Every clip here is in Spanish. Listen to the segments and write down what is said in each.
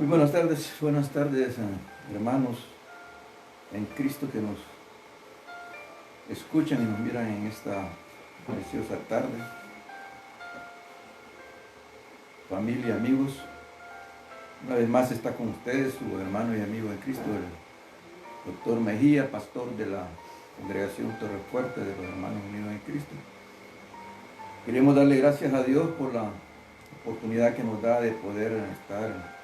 Muy buenas tardes, hermanos en Cristo que nos escuchan y nos miran en esta preciosa tarde. Familia, amigos, una vez más está con ustedes su hermano y amigo en Cristo, el doctor Mejía, pastor de la congregación Torre Fuerte de los hermanos unidos en Cristo. Queremos darle gracias a Dios por la oportunidad que nos da de poder estar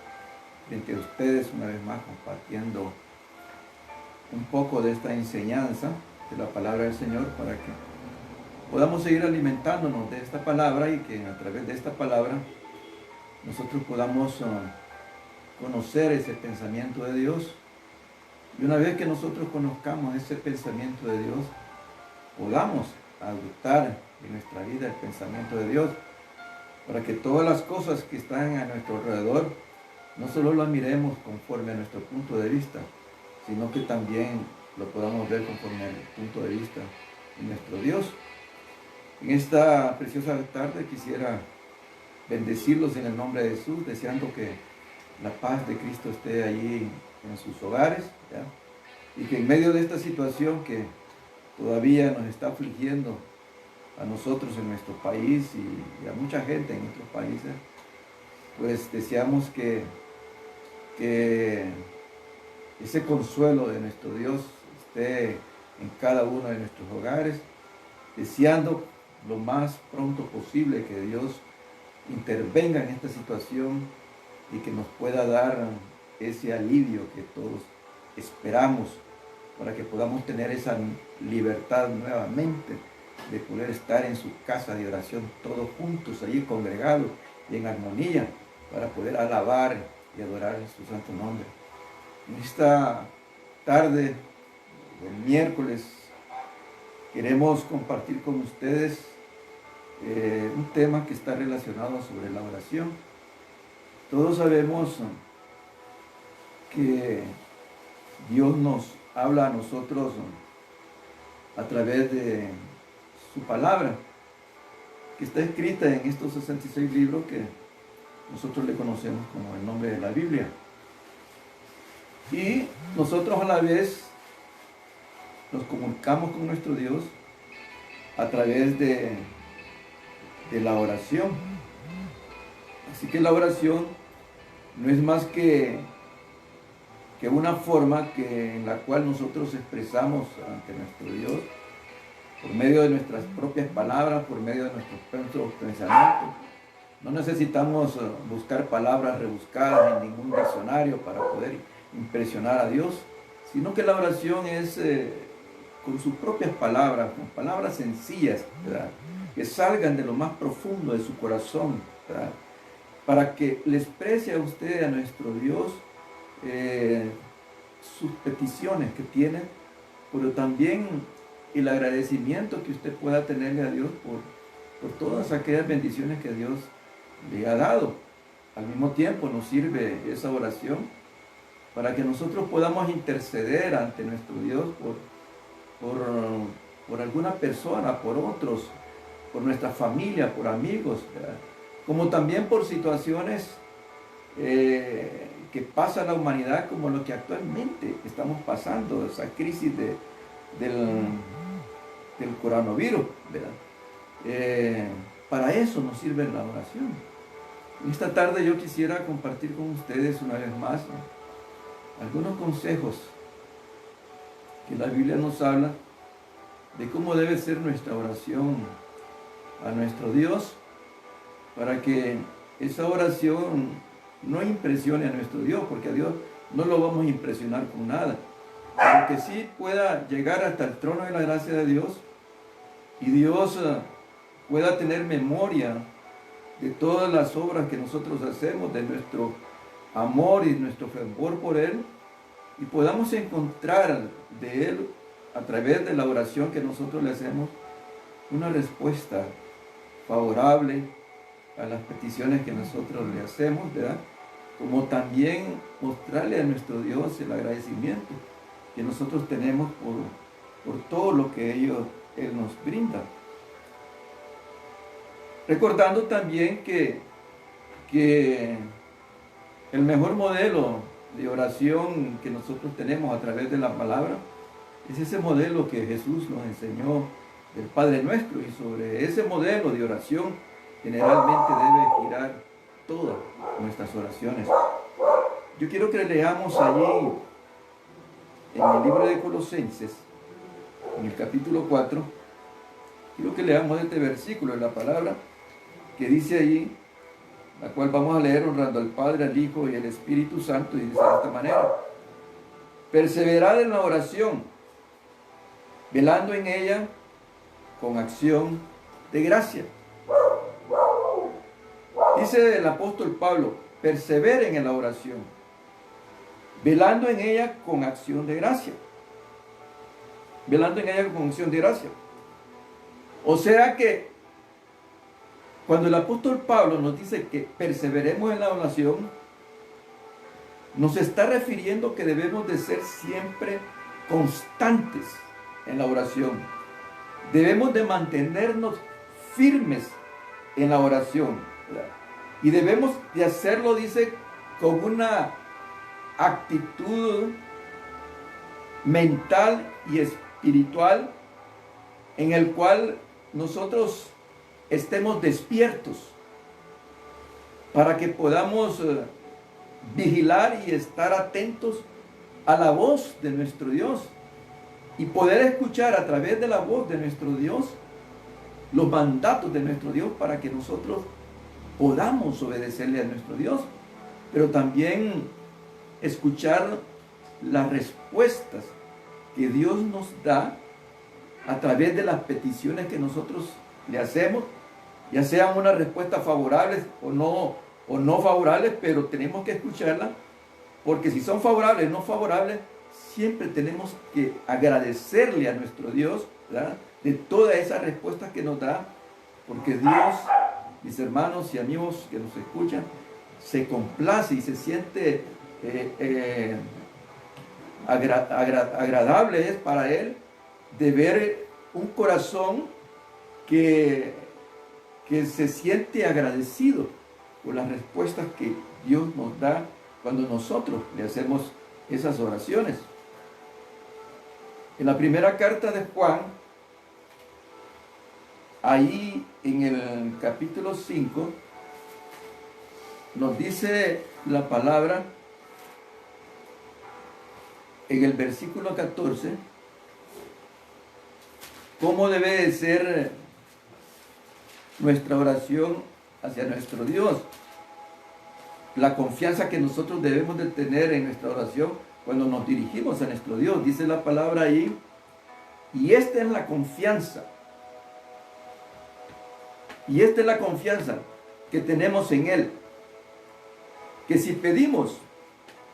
frente a ustedes una vez más compartiendo un poco de esta enseñanza de la palabra del Señor para que podamos seguir alimentándonos de esta palabra y que a través de esta palabra nosotros podamos conocer ese pensamiento de Dios. Y una vez que nosotros conozcamos ese pensamiento de Dios, podamos adoptar en nuestra vida el pensamiento de Dios para que todas las cosas que están a nuestro alrededor no solo lo miremos conforme a nuestro punto de vista, sino que también lo podamos ver conforme al punto de vista de nuestro Dios. En esta preciosa tarde quisiera bendecirlos en el nombre de Jesús, deseando que la paz de Cristo esté allí en sus hogares, ¿ya? Y que en medio de esta situación que todavía nos está afligiendo a nosotros en nuestro país y a mucha gente en otros países, pues deseamos que ese consuelo de nuestro Dios esté en cada uno de nuestros hogares, deseando lo más pronto posible que Dios intervenga en esta situación y que nos pueda dar ese alivio que todos esperamos para que podamos tener esa libertad nuevamente de poder estar en su casa de oración todos juntos, allí congregados y en armonía para poder alabar y adorar en su santo nombre. En esta tarde del miércoles queremos compartir con ustedes un tema que está relacionado sobre la oración. Todos sabemos que Dios nos habla a nosotros a través de su palabra, que está escrita en estos 66 libros que nosotros le conocemos como el nombre de la Biblia. Y nosotros a la vez nos comunicamos con nuestro Dios a través de la oración. Así que la oración no es más que una forma en la cual nosotros expresamos ante nuestro Dios por medio de nuestras propias palabras, por medio de nuestros propios pensamientos. No necesitamos buscar palabras rebuscadas en ningún diccionario para poder impresionar a Dios, sino que la oración es con sus propias palabras, con palabras sencillas, ¿verdad?, que salgan de lo más profundo de su corazón, ¿verdad?, para que le exprese a usted, a nuestro Dios, sus peticiones que tiene, pero también el agradecimiento que usted pueda tenerle a Dios por todas aquellas bendiciones que Dios le ha dado. Al mismo tiempo nos sirve esa oración para que nosotros podamos interceder ante nuestro Dios por alguna persona, por otros, por nuestra familia, por amigos, ¿verdad?, como también por situaciones que pasa la humanidad, como lo que actualmente estamos pasando, esa crisis del coronavirus, ¿verdad? Para eso nos sirve la oración. Esta tarde yo quisiera compartir con ustedes una vez más, ¿no?, algunos consejos que la Biblia nos habla de cómo debe ser nuestra oración a nuestro Dios, para que esa oración no impresione a nuestro Dios, porque a Dios no lo vamos a impresionar con nada, pero que sí pueda llegar hasta el trono de la gracia de Dios y Dios pueda tener memoria de todas las obras que nosotros hacemos, de nuestro amor y nuestro fervor por Él, y podamos encontrar de Él, a través de la oración que nosotros le hacemos, una respuesta favorable a las peticiones que nosotros le hacemos, ¿verdad?, como también mostrarle a nuestro Dios el agradecimiento que nosotros tenemos por todo lo que Él nos brinda. Recordando también que El mejor modelo de oración que nosotros tenemos a través de la palabra es ese modelo que Jesús nos enseñó del Padre Nuestro, y sobre ese modelo de oración generalmente debe girar todas nuestras oraciones. Yo quiero que leamos allí en el libro de Colosenses, en el capítulo 4, quiero que leamos este versículo de la palabra que dice allí, la cual vamos a leer honrando al Padre, al Hijo y al Espíritu Santo, y dice de esta manera: perseverad en la oración, velando en ella con acción de gracia. Dice el apóstol Pablo, perseveren en la oración, velando en ella con acción de gracia. Velando en ella con acción de gracia. O sea que cuando el apóstol Pablo nos dice que perseveremos en la oración, nos está refiriendo que debemos de ser siempre constantes en la oración. Debemos de mantenernos firmes en la oración, ¿verdad? Y debemos de hacerlo, dice, con una actitud mental y espiritual en el cual nosotros estemos despiertos para que podamos vigilar y estar atentos a la voz de nuestro Dios y poder escuchar a través de la voz de nuestro Dios los mandatos de nuestro Dios para que nosotros podamos obedecerle a nuestro Dios, pero también escuchar las respuestas que Dios nos da a través de las peticiones que nosotros le hacemos, ya sean unas respuestas favorables o no favorables, pero tenemos que escucharlas, porque si son favorables o no favorables, siempre tenemos que agradecerle a nuestro Dios, ¿verdad?, de todas esas respuestas que nos da, porque Dios, mis hermanos y amigos que nos escuchan, se complace y se siente agradable es para Él de ver un corazón que se siente agradecido por las respuestas que Dios nos da cuando nosotros le hacemos esas oraciones. En la primera carta de Juan, ahí en el capítulo 5, nos dice la palabra en el versículo 14, cómo debe de ser nuestra oración hacia nuestro Dios. La confianza que nosotros debemos de tener en nuestra oración cuando nos dirigimos a nuestro Dios. Dice la palabra ahí, y esta es la confianza. Y esta es la confianza que tenemos en Él, que si pedimos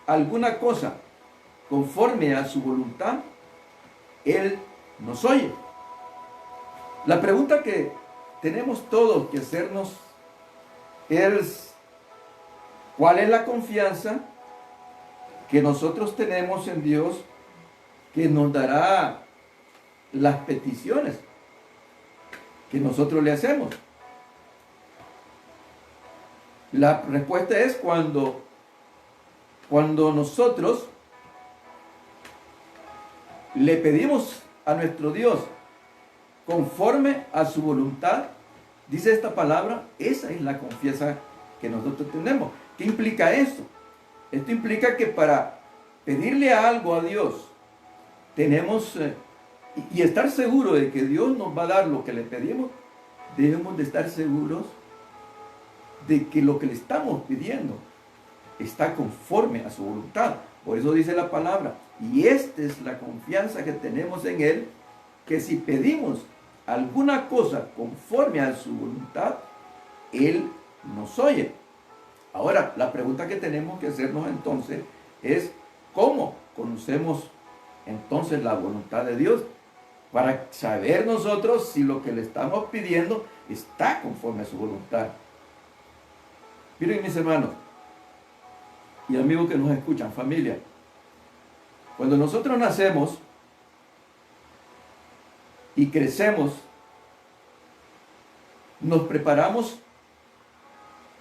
alguna cosa conforme a su voluntad, Él nos oye. La pregunta que tenemos todos que hacernos es: ¿cuál es la confianza que nosotros tenemos en Dios que nos dará las peticiones que nosotros le hacemos? La respuesta es cuando nosotros le pedimos a nuestro Dios conforme a su voluntad. Dice esta palabra, esa es la confianza que nosotros tenemos. ¿Qué implica esto? Esto implica que para pedirle algo a Dios tenemos y estar seguro de que Dios nos va a dar lo que le pedimos, debemos de estar seguros de que lo que le estamos pidiendo está conforme a su voluntad. Por eso dice la palabra, y esta es la confianza que tenemos en Él, que si pedimos alguna cosa conforme a su voluntad, Él nos oye. Ahora, la pregunta que tenemos que hacernos entonces es: ¿cómo conocemos entonces la voluntad de Dios? Para saber nosotros si lo que le estamos pidiendo está conforme a su voluntad. Miren, mis hermanos y amigos que nos escuchan, familia, cuando nosotros nacemos y crecemos, nos preparamos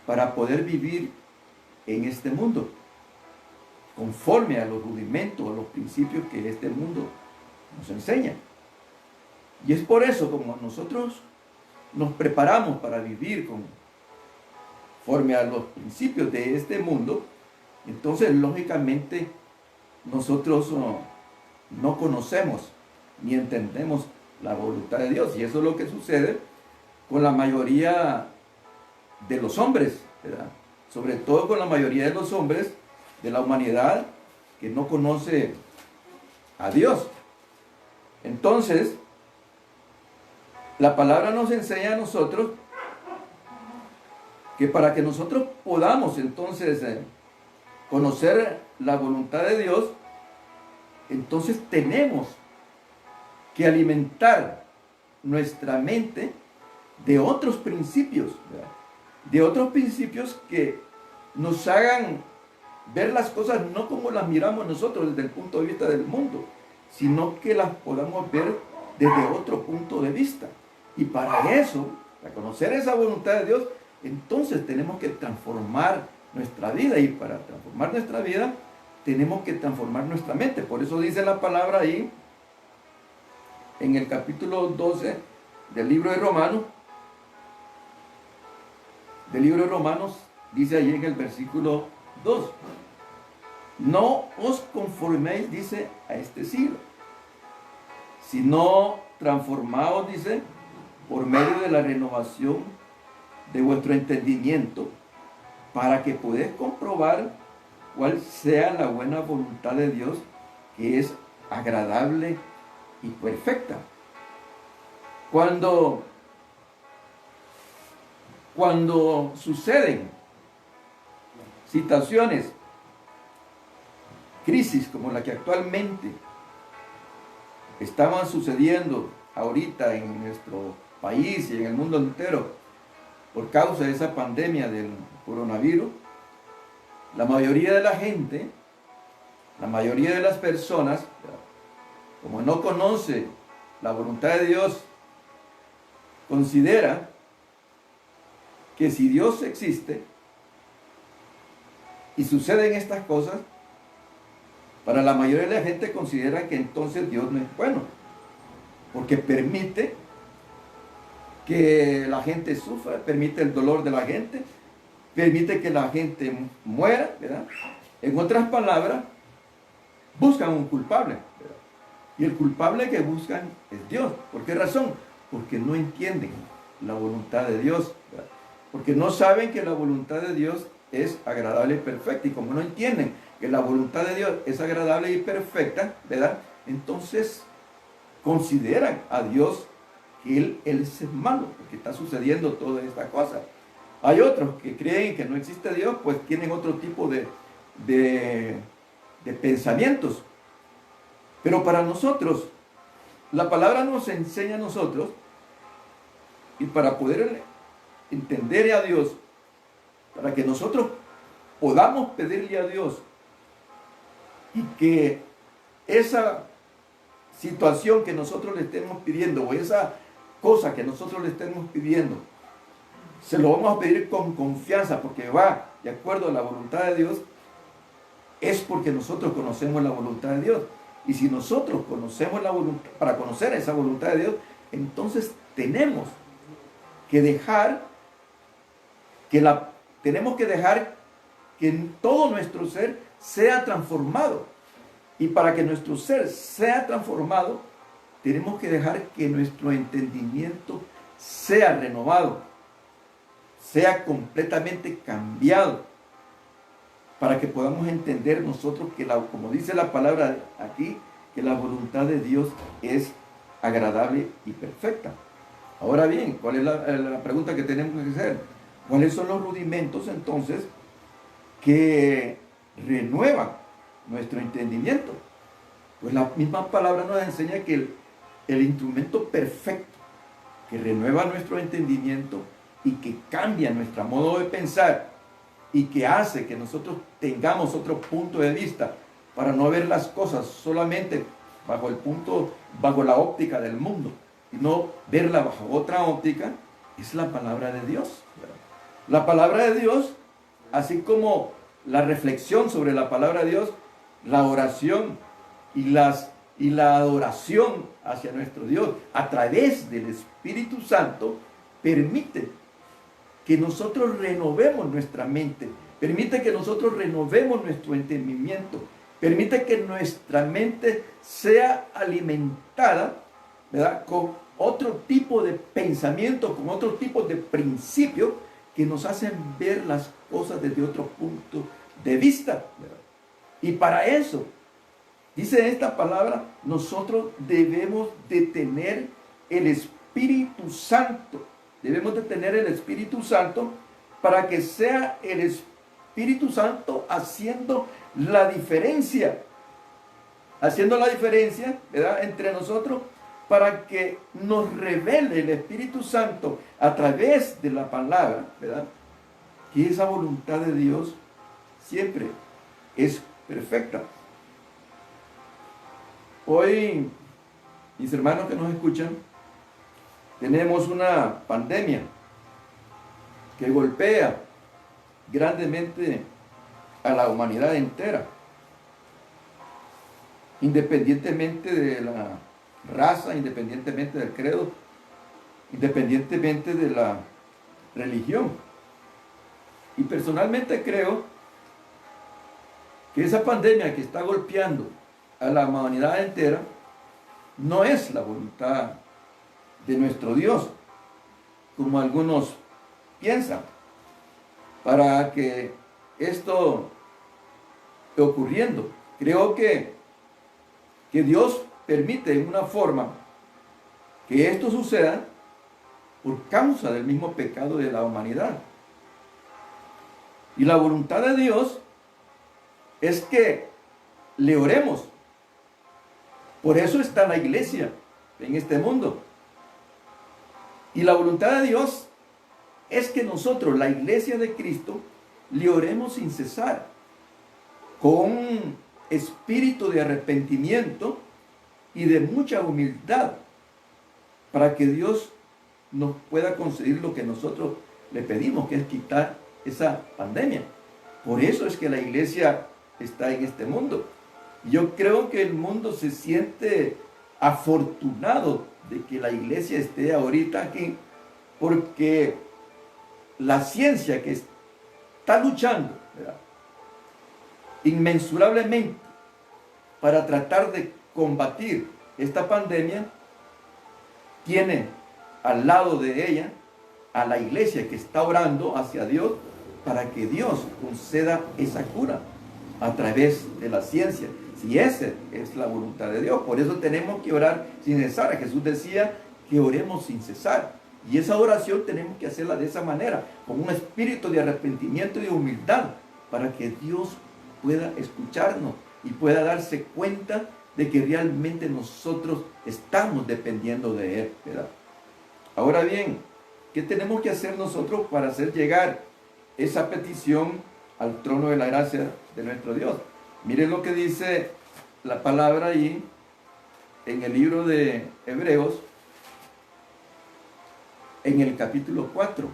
para poder vivir en este mundo, conforme a los rudimentos, a los principios que este mundo nos enseña. Y es por eso como nosotros nos preparamos para vivir conforme a los principios de este mundo, entonces lógicamente nosotros no conocemos ni entendemos la voluntad de Dios. Y eso es lo que sucede con la mayoría de los hombres, ¿verdad? Sobre todo con la mayoría de los hombres de la humanidad que no conoce a Dios. Entonces, la palabra nos enseña a nosotros que para que nosotros podamos entonces conocer la voluntad de Dios, entonces tenemos que alimentar nuestra mente de otros principios, ¿verdad? De otros principios que nos hagan ver las cosas no como las miramos nosotros desde el punto de vista del mundo, sino que las podamos ver desde otro punto de vista. Y para eso, para conocer esa voluntad de Dios, entonces tenemos que transformar nuestra vida. Y para transformar nuestra vida, tenemos que transformar nuestra mente. Por eso dice la palabra ahí, en el capítulo 12 del libro de Romanos, dice ahí en el versículo 2, no os conforméis, dice, a este siglo, sino transformaos, dice, por medio de la renovación de vuestro entendimiento, para que podáis comprobar cuál sea la buena voluntad de Dios, que es agradable y perfecta. Cuando suceden situaciones, crisis como la que actualmente estaban sucediendo ahorita en nuestro país y en el mundo entero por causa de esa pandemia del coronavirus, la mayoría de la gente, la mayoría de las personas, como no conoce la voluntad de Dios, considera que si Dios existe y suceden estas cosas, para la mayoría de la gente considera que entonces Dios no es bueno, porque permite que la gente sufra, permite el dolor de la gente, permite que la gente muera, ¿verdad? En otras palabras, buscan un culpable, ¿verdad? Y el culpable que buscan es Dios. ¿Por qué razón? Porque no entienden la voluntad de Dios, ¿verdad? Porque no saben que la voluntad de Dios es agradable y perfecta. Y como no entienden que la voluntad de Dios es agradable y perfecta, ¿verdad? Entonces consideran a Dios que Él es malo, porque está sucediendo toda esta cosa. Hay otros que creen que no existe Dios, pues tienen otro tipo de pensamientos. Pero para nosotros, la palabra nos enseña a nosotros, y para poder entender a Dios, para que nosotros podamos pedirle a Dios y que esa situación que nosotros le estemos pidiendo o esa cosa que nosotros le estemos pidiendo, se lo vamos a pedir con confianza porque va de acuerdo a la voluntad de Dios, es porque nosotros conocemos la voluntad de Dios. Y si nosotros conocemos la voluntad, para conocer esa voluntad de Dios, entonces tenemos que dejar que todo nuestro ser sea transformado. Y para que nuestro ser sea transformado, tenemos que dejar que nuestro entendimiento sea renovado, sea completamente cambiado, para que podamos entender nosotros que, como dice la palabra aquí, que la voluntad de Dios es agradable y perfecta. Ahora bien, ¿cuál es la pregunta que tenemos que hacer? ¿Cuáles son los rudimentos entonces que renuevan nuestro entendimiento? Pues la misma palabra nos enseña que el instrumento perfecto que renueva nuestro entendimiento y que cambia nuestro modo de pensar y que hace que nosotros tengamos otro punto de vista para no ver las cosas solamente bajo la óptica del mundo, y no verla bajo otra óptica, es la palabra de Dios. La palabra de Dios, así como la reflexión sobre la palabra de Dios, la oración y la adoración hacia nuestro Dios a través del Espíritu Santo permite que nosotros renovemos nuestra mente, permite que nosotros renovemos nuestro entendimiento, permite que nuestra mente sea alimentada, ¿verdad?, con otro tipo de pensamiento, con otro tipo de principios que nos hacen ver las cosas desde otro punto de vista, ¿verdad? Y para eso, dice esta palabra, nosotros debemos de tener el Espíritu Santo. Debemos de tener el Espíritu Santo para que sea el Espíritu Santo haciendo la diferencia. Haciendo la diferencia, ¿verdad?, entre nosotros, para que nos revele el Espíritu Santo a través de la palabra, ¿verdad?, que esa voluntad de Dios siempre es perfecta. Hoy, mis hermanos que nos escuchan, tenemos una pandemia que golpea grandemente a la humanidad entera, independientemente de la raza, independientemente del credo, independientemente de la religión. Y personalmente creo que esa pandemia que está golpeando a la humanidad entera no es la voluntad de nuestro Dios, como algunos piensan. Para que esto esté ocurriendo, creo que Dios permite en una forma que esto suceda por causa del mismo pecado de la humanidad. Y la voluntad de Dios es que le oremos. Por eso está la iglesia en este mundo. Y la voluntad de Dios es que nosotros, la iglesia de Cristo, le oremos sin cesar, con espíritu de arrepentimiento y de mucha humildad, para que Dios nos pueda conceder lo que nosotros le pedimos, que es quitar esa pandemia. Por eso es que la iglesia está en este mundo. Yo creo que el mundo se siente afortunado de que la iglesia esté ahorita aquí, porque la ciencia que está luchando, ¿verdad?, inmensurablemente para tratar de combatir esta pandemia, tiene al lado de ella a la iglesia que está orando hacia Dios para que Dios conceda esa cura a través de la ciencia, si esa es la voluntad de Dios. Por eso tenemos que orar sin cesar. Jesús decía que oremos sin cesar, y esa oración tenemos que hacerla de esa manera, con un espíritu de arrepentimiento y de humildad, para que Dios pueda escucharnos y pueda darse cuenta de que realmente nosotros estamos dependiendo de Él, ¿verdad? Ahora bien, ¿qué tenemos que hacer nosotros para hacer llegar esa petición al trono de la gracia de nuestro Dios? Miren lo que dice la palabra ahí en el libro de Hebreos, en el capítulo 4.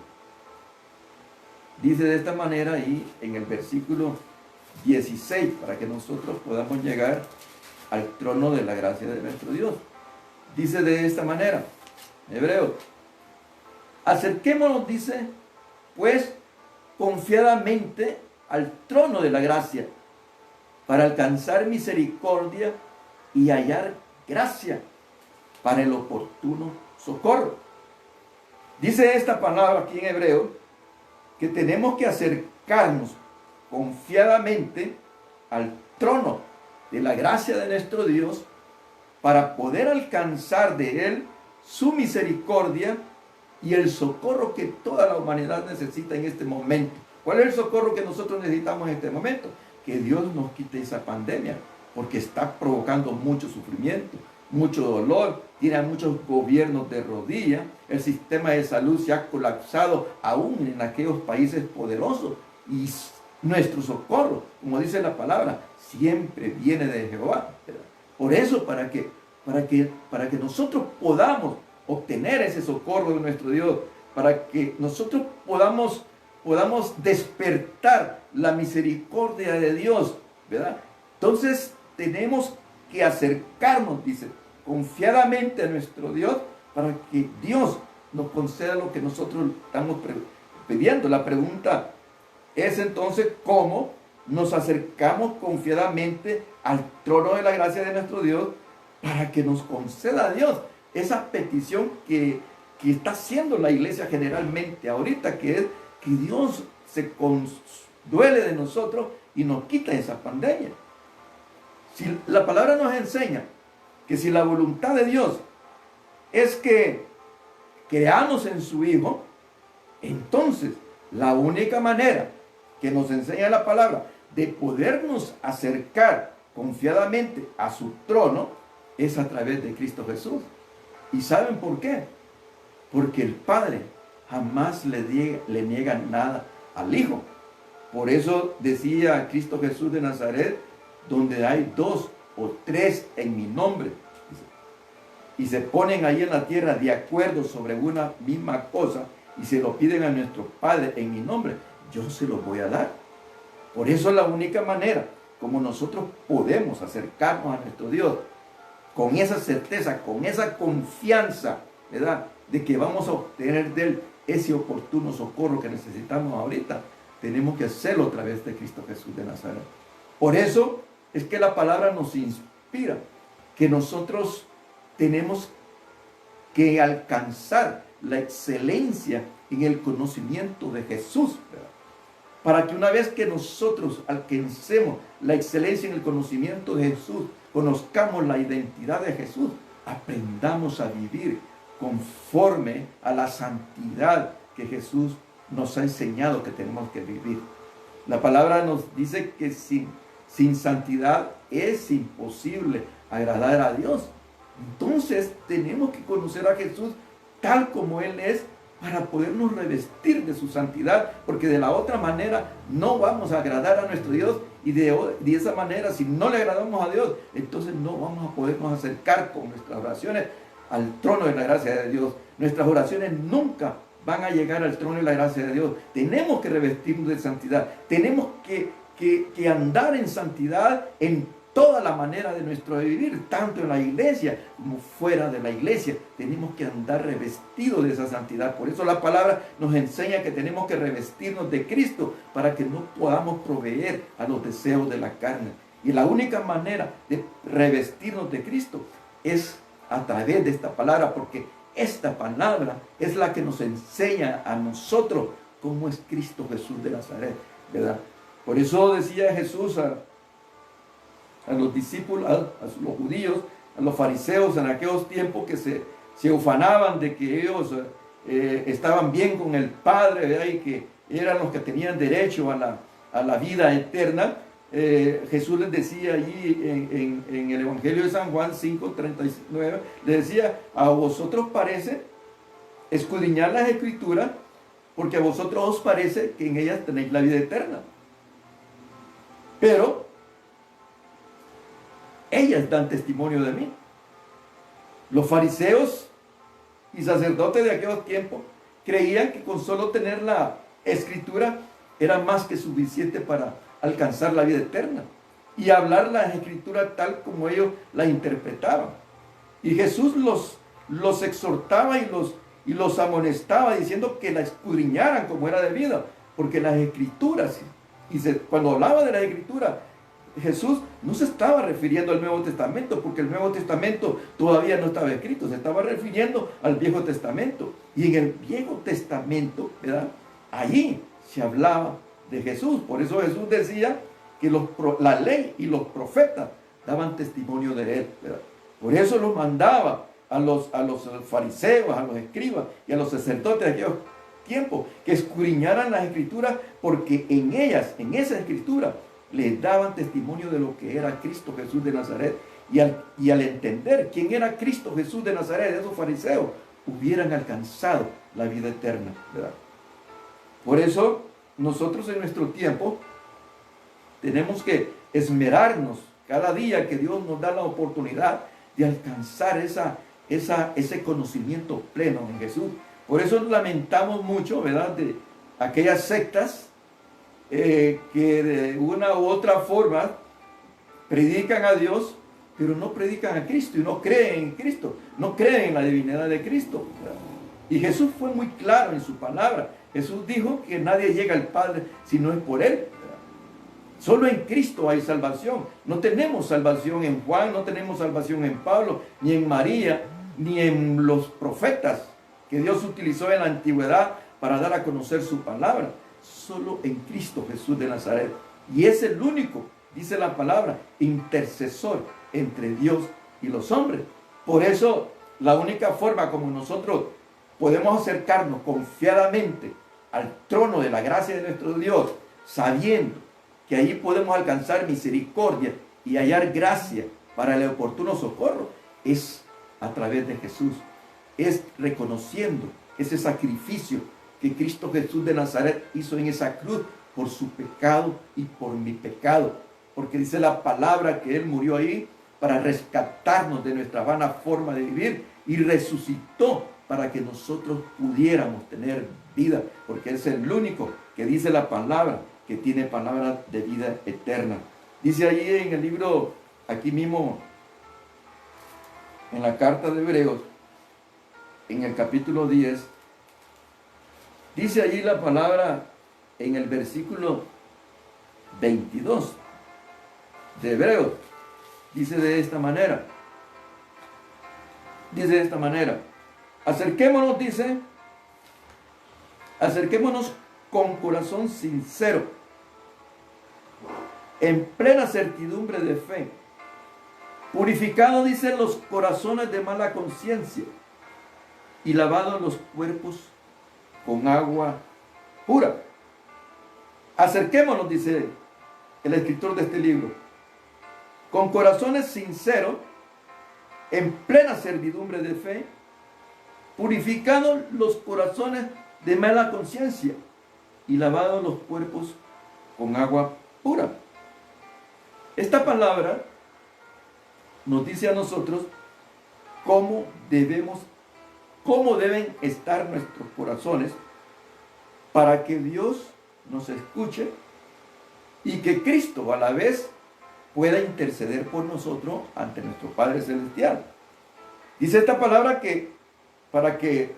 Dice de esta manera ahí en el versículo 16, para que nosotros podamos llegar al trono de la gracia de nuestro Dios. Dice de esta manera, Hebreos: acerquémonos, dice, pues confiadamente al trono de la gracia, para alcanzar misericordia y hallar gracia para el oportuno socorro. Dice esta palabra aquí en Hebreo que tenemos que acercarnos confiadamente al trono de la gracia de nuestro Dios para poder alcanzar de Él su misericordia y el socorro que toda la humanidad necesita en este momento. ¿Cuál es el socorro que nosotros necesitamos en este momento? Que Dios nos quite esa pandemia, porque está provocando mucho sufrimiento, mucho dolor, tiene a muchos gobiernos de rodillas, el sistema de salud se ha colapsado aún en aquellos países poderosos, y nuestro socorro, como dice la palabra, siempre viene de Jehová. Por eso, para que nosotros podamos obtener ese socorro de nuestro Dios, para que nosotros podamos podamos despertar la misericordia de Dios, ¿verdad? Entonces tenemos que acercarnos, dice, confiadamente a nuestro Dios para que Dios nos conceda lo que nosotros estamos pidiendo. La pregunta es entonces cómo nos acercamos confiadamente al trono de la gracia de nuestro Dios para que nos conceda a Dios esa petición que está haciendo la iglesia generalmente ahorita, que es que Dios se duele de nosotros y nos quita esa pandemia. Si la palabra nos enseña que si la voluntad de Dios es que creamos en su Hijo, entonces la única manera que nos enseña la palabra de podernos acercar confiadamente a su trono es a través de Cristo Jesús. ¿Y saben por qué? Porque el Padre jamás le niega nada al Hijo. Por eso decía Cristo Jesús de Nazaret, donde hay 2 o 3 en mi nombre, y se ponen ahí en la tierra de acuerdo sobre una misma cosa, y se lo piden a nuestro Padre en mi nombre, yo se lo voy a dar. Por eso es la única manera como nosotros podemos acercarnos a nuestro Dios, con esa certeza, con esa confianza, ¿verdad?, de que vamos a obtener de Él ese oportuno socorro que necesitamos ahorita. Tenemos que hacerlo a través de Cristo Jesús de Nazaret. Por eso es que la palabra nos inspira que nosotros tenemos que alcanzar la excelencia en el conocimiento de Jesús, ¿verdad? Para que una vez que nosotros alcancemos la excelencia en el conocimiento de Jesús, conozcamos la identidad de Jesús, aprendamos a vivir conforme a la santidad que Jesús nos ha enseñado que tenemos que vivir. La palabra nos dice que sin santidad es imposible agradar a Dios. Entonces tenemos que conocer a Jesús tal como Él es para podernos revestir de su santidad, porque de la otra manera no vamos a agradar a nuestro Dios, y de esa manera, si no le agradamos a Dios, entonces no vamos a podernos acercar con nuestras oraciones al trono de la gracia de Dios. Nuestras oraciones nunca van a llegar al trono de la gracia de Dios. Tenemos que revestirnos de santidad, tenemos que andar en santidad en toda la manera de nuestro vivir, tanto en la iglesia como fuera de la iglesia. Tenemos que andar revestidos de esa santidad. Por eso la palabra nos enseña que tenemos que revestirnos de Cristo para que no podamos proveer a los deseos de la carne. Y la única manera de revestirnos de Cristo es a través de esta palabra, porque esta palabra es la que nos enseña a nosotros cómo es Cristo Jesús de Nazaret, ¿verdad? Por eso decía Jesús a los discípulos, a los judíos, a los fariseos en aquellos tiempos que se ufanaban de que ellos estaban bien con el Padre, ¿verdad?, y que eran los que tenían derecho a la vida eterna. Jesús les decía allí en el Evangelio de San Juan 5:39, les decía: a vosotros parece escudriñar las Escrituras, porque a vosotros os parece que en ellas tenéis la vida eterna, pero ellas dan testimonio de mí. Los fariseos y sacerdotes de aquellos tiempos creían que con solo tener la Escritura era más que suficiente para alcanzar la vida eterna y hablar las Escrituras tal como ellos las interpretaban. Y Jesús los exhortaba y los amonestaba diciendo que la escudriñaran como era debido, porque las Escrituras, cuando hablaba de las Escrituras, Jesús no se estaba refiriendo al Nuevo Testamento, porque el Nuevo Testamento todavía no estaba escrito, se estaba refiriendo al Viejo Testamento. Y en el Viejo Testamento, ¿verdad?, allí se hablaba de Jesús. Por eso Jesús decía que la ley y los profetas daban testimonio de Él, ¿verdad? Por eso los mandaba a los fariseos, a los escribas y a los sacerdotes de aquellos tiempos que escudriñaran las Escrituras, porque en ellas, en esa Escritura, les daban testimonio de lo que era Cristo Jesús de Nazaret. Y al entender quién era Cristo Jesús de Nazaret, esos fariseos hubieran alcanzado la vida eterna, ¿verdad? Por eso nosotros en nuestro tiempo tenemos que esmerarnos cada día que Dios nos da la oportunidad de alcanzar ese conocimiento pleno en Jesús. Por eso lamentamos mucho, ¿verdad?, aquellas sectas que de una u otra forma predican a Dios, pero no predican a Cristo y no creen en Cristo, no creen en la divinidad de Cristo. Y Jesús fue muy claro en su palabra. Jesús dijo que nadie llega al Padre si no es por Él. Solo en Cristo hay salvación. No tenemos salvación en Juan, no tenemos salvación en Pablo, ni en María, ni en los profetas que Dios utilizó en la antigüedad para dar a conocer su palabra. Solo en Cristo Jesús de Nazaret. Y es el único, dice la palabra, intercesor entre Dios y los hombres. Por eso, la única forma como nosotros podemos acercarnos confiadamente al trono de la gracia de nuestro Dios, sabiendo que allí podemos alcanzar misericordia y hallar gracia para el oportuno socorro, es a través de Jesús. Es reconociendo ese sacrificio que Cristo Jesús de Nazaret hizo en esa cruz por su pecado y por mi pecado. Porque dice la palabra que Él murió ahí para rescatarnos de nuestra vana forma de vivir y resucitó para que nosotros pudiéramos tener vida. Porque es el único que dice la palabra, que tiene palabra de vida eterna. Dice allí en el libro, aquí mismo, en la carta de Hebreos, en el capítulo 10, dice allí la palabra en el versículo 22 de Hebreos. Dice de esta manera. Acerquémonos, dice, acerquémonos con corazón sincero, en plena certidumbre de fe, purificado, dice, los corazones de mala conciencia y lavados los cuerpos con agua pura. Acerquémonos, dice el escritor de este libro, con corazones sinceros, en plena servidumbre de fe, purificados los corazones de mala conciencia y lavados los cuerpos con agua pura. Esta palabra nos dice a nosotros cómo deben estar nuestros corazones para que Dios nos escuche y que Cristo a la vez pueda interceder por nosotros ante nuestro Padre Celestial. Dice esta palabra que para que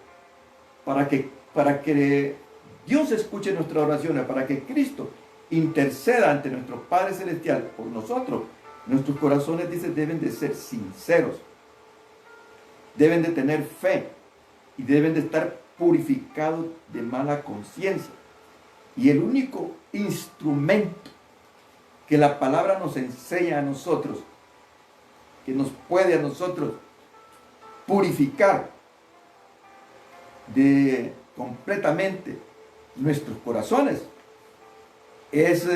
Dios escuche nuestras oraciones, para que Cristo interceda ante nuestro Padre Celestial por nosotros, nuestros corazones, dice, deben de ser sinceros, deben de tener fe y deben de estar purificados de mala conciencia. Y el único instrumento que la palabra nos enseña a nosotros, que nos puede a nosotros purificar de completamente nuestros corazones, es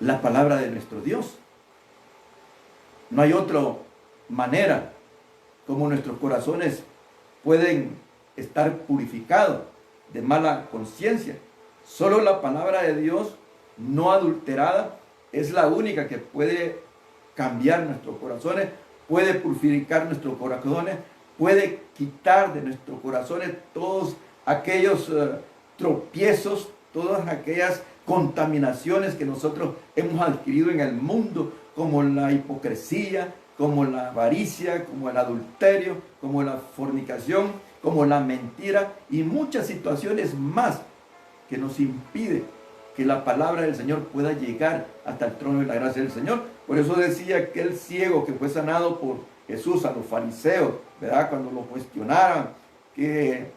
la palabra de nuestro Dios. No hay otra manera como nuestros corazones pueden estar purificados de mala conciencia. Solo la palabra de Dios no adulterada es la única que puede cambiar nuestros corazones, puede purificar nuestros corazones, puede quitar de nuestros corazones todos aquellos tropiezos, todas aquellas contaminaciones que nosotros hemos adquirido en el mundo, como la hipocresía, como la avaricia, como el adulterio, como la fornicación, como la mentira y muchas situaciones más que nos impide que la palabra del Señor pueda llegar hasta el trono de la gracia del Señor. Por eso decía aquel ciego que fue sanado por Jesús a los fariseos, ¿verdad? Cuando lo cuestionaron, que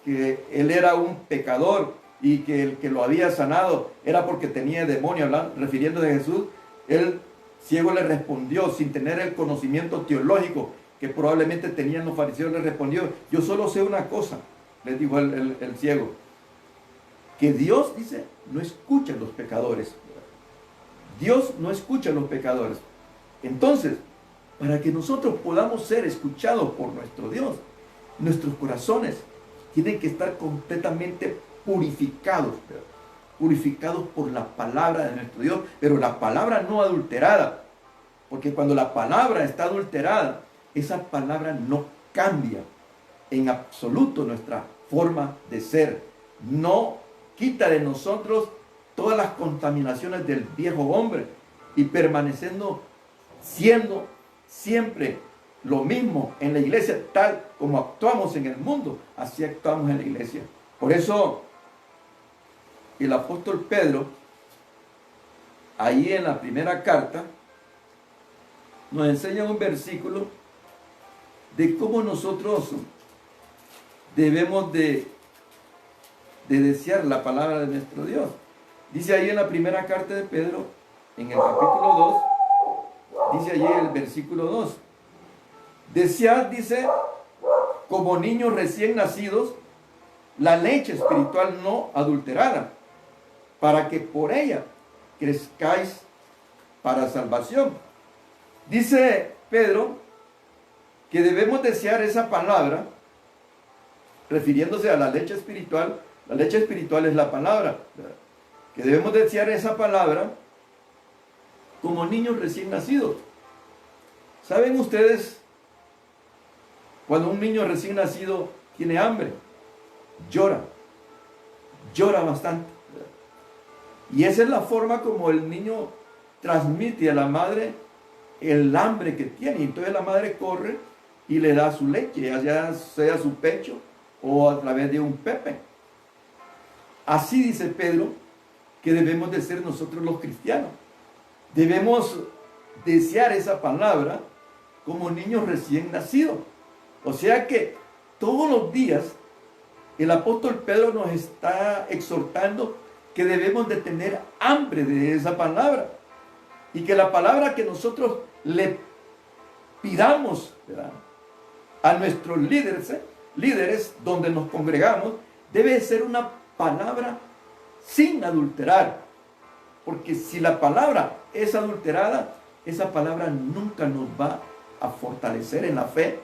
él era un pecador y que el que lo había sanado era porque tenía demonio, refiriendo a Jesús. El ciego le respondió, sin tener el conocimiento teológico que probablemente tenían los fariseos, le respondió: yo solo sé una cosa, les dijo el ciego, que Dios, dice, no escucha a los pecadores. Dios no escucha a los pecadores. Entonces, para que nosotros podamos ser escuchados por nuestro Dios, nuestros corazones tienen que estar completamente purificados, purificados por la palabra de nuestro Dios, pero la palabra no adulterada, porque cuando la palabra está adulterada, esa palabra no cambia en absoluto nuestra forma de ser. No quita de nosotros todas las contaminaciones del viejo hombre y permaneciendo siendo siempre lo mismo en la iglesia, tal como actuamos en el mundo, así actuamos en la iglesia. Por eso el apóstol Pedro, ahí en la primera carta, nos enseña un versículo de cómo nosotros debemos de desear la palabra de nuestro Dios. Dice ahí en la primera carta de Pedro, en el capítulo 2, dice allí el versículo 2, desead, dice, como niños recién nacidos, la leche espiritual no adulterada, para que por ella crezcáis para salvación. Dice Pedro que debemos desear esa palabra, refiriéndose a la leche espiritual. La leche espiritual es la palabra, ¿verdad? Que debemos desear esa palabra como niños recién nacidos. ¿Saben ustedes cuando un niño recién nacido tiene hambre? Llora bastante, ¿verdad? Y esa es la forma como el niño transmite a la madre el hambre que tiene. Entonces la madre corre y le da su leche, ya sea su pecho o a través de un pepe. Así dice Pedro que debemos de ser nosotros los cristianos. Debemos desear esa palabra como niños recién nacidos. O sea que todos los días el apóstol Pedro nos está exhortando que debemos de tener hambre de esa palabra. Y que la palabra que nosotros le pidamos, ¿verdad?, a nuestros líderes donde nos congregamos, debe ser una palabra sin adulterar. Porque si la palabra es adulterada, esa palabra nunca nos va a fortalecer en la fe.